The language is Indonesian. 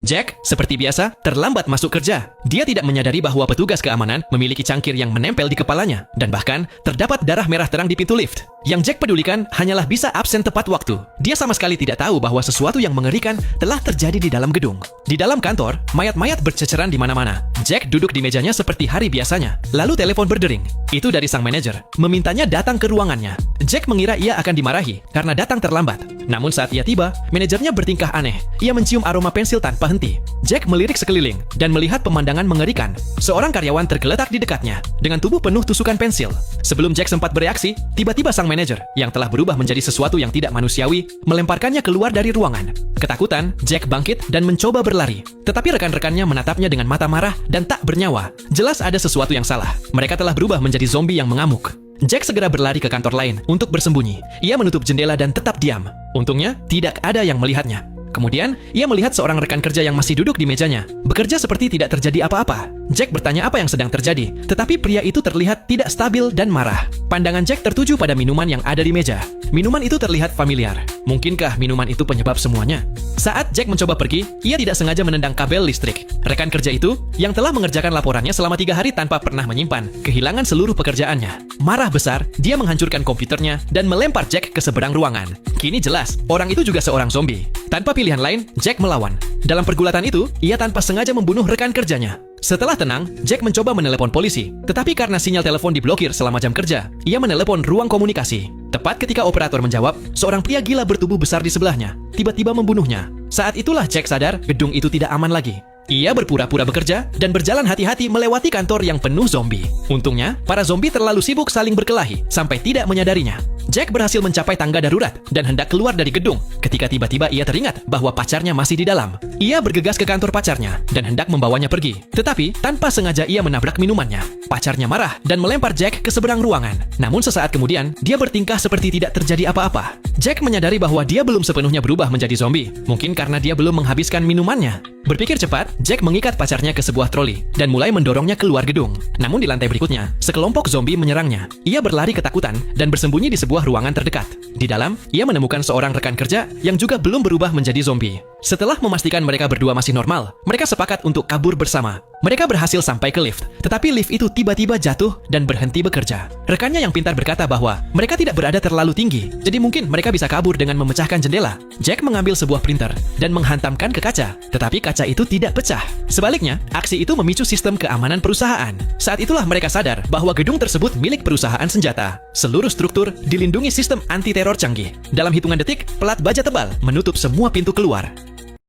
Jack, seperti biasa, terlambat masuk kerja. Dia tidak menyadari bahwa petugas keamanan memiliki cangkir yang menempel di kepalanya, dan bahkan terdapat darah merah terang di pintu lift. Yang Jack pedulikan hanyalah bisa absen tepat waktu. Dia sama sekali tidak tahu bahwa sesuatu yang mengerikan telah terjadi di dalam gedung. Di dalam kantor, mayat-mayat berceceran di mana-mana. Jack duduk di mejanya seperti hari biasanya. Lalu telepon berdering. Itu dari sang manajer, memintanya datang ke ruangannya. Jack mengira ia akan dimarahi karena datang terlambat. Namun saat ia tiba, manajernya bertingkah aneh. Ia mencium aroma pensil tanpa henti. Jack melirik sekeliling dan melihat pemandangan mengerikan. Seorang karyawan tergeletak di dekatnya dengan tubuh penuh tusukan pensil. Sebelum Jack sempat bereaksi, tiba-tiba sang manajer yang telah berubah menjadi sesuatu yang tidak manusiawi melemparkannya keluar dari ruangan. Ketakutan, Jack bangkit dan mencoba berlari. Tetapi rekan-rekannya menatapnya dengan mata marah dan tak bernyawa. Jelas ada sesuatu yang salah. Mereka telah berubah menjadi zombie yang mengamuk. Jack segera berlari ke kantor lain untuk bersembunyi. Ia menutup jendela dan tetap diam. Untungnya, tidak ada yang melihatnya. Kemudian, ia melihat seorang rekan kerja yang masih duduk di mejanya, bekerja seperti tidak terjadi apa-apa. Jack bertanya apa yang sedang terjadi, tetapi pria itu terlihat tidak stabil dan marah. Pandangan Jack tertuju pada minuman yang ada di meja. Minuman itu terlihat familiar. Mungkinkah minuman itu penyebab semuanya? Saat Jack mencoba pergi, ia tidak sengaja menendang kabel listrik. Rekan kerja itu, yang telah mengerjakan laporannya selama 3 hari tanpa pernah menyimpan, kehilangan seluruh pekerjaannya. Marah besar, dia menghancurkan komputernya dan melempar Jack ke seberang ruangan. Kini jelas, orang itu juga seorang zombie. Tanpa pilihan lain, Jack melawan. Dalam pergulatan itu, ia tanpa sengaja membunuh rekan kerjanya. Setelah tenang, Jack mencoba menelepon polisi. Tetapi karena sinyal telepon diblokir selama jam kerja, ia menelepon ruang komunikasi. Tepat ketika operator menjawab, seorang pria gila bertubuh besar di sebelahnya tiba-tiba membunuhnya. Saat itulah Jack sadar gedung itu tidak aman lagi. Ia berpura-pura bekerja dan berjalan hati-hati melewati kantor yang penuh zombie. Untungnya, para zombie terlalu sibuk saling berkelahi sampai tidak menyadarinya. Jack berhasil mencapai tangga darurat dan hendak keluar dari gedung ketika tiba-tiba ia teringat bahwa pacarnya masih di dalam. Ia bergegas ke kantor pacarnya dan hendak membawanya pergi. Tetapi, tanpa sengaja ia menabrak minumannya. Pacarnya marah dan melempar Jack ke seberang ruangan. Namun sesaat kemudian, dia bertingkah seperti tidak terjadi apa-apa. Jack menyadari bahwa dia belum sepenuhnya berubah menjadi zombie. Mungkin karena dia belum menghabiskan minumannya. Berpikir cepat, Jack mengikat pacarnya ke sebuah troli dan mulai mendorongnya keluar gedung. Namun di lantai berikutnya, sekelompok zombie menyerangnya. Ia berlari ketakutan dan bersembunyi di sebuah ruangan terdekat. Di dalam, ia menemukan seorang rekan kerja yang juga belum berubah menjadi zombie. Setelah memastikan mereka berdua masih normal, mereka sepakat untuk kabur bersama. Mereka berhasil sampai ke lift, tetapi lift itu tiba-tiba jatuh dan berhenti bekerja. Rekannya yang pintar berkata bahwa mereka tidak berada terlalu tinggi, jadi mungkin mereka bisa kabur dengan memecahkan jendela. Jack mengambil sebuah printer dan menghantamkan ke kaca, tetapi kaca itu tidak pecah. Sebaliknya, aksi itu memicu sistem keamanan perusahaan. Saat itulah mereka sadar bahwa gedung tersebut milik perusahaan senjata. Seluruh struktur dilindungi sistem anti-teror canggih. Dalam hitungan detik, pelat baja tebal menutup semua pintu keluar.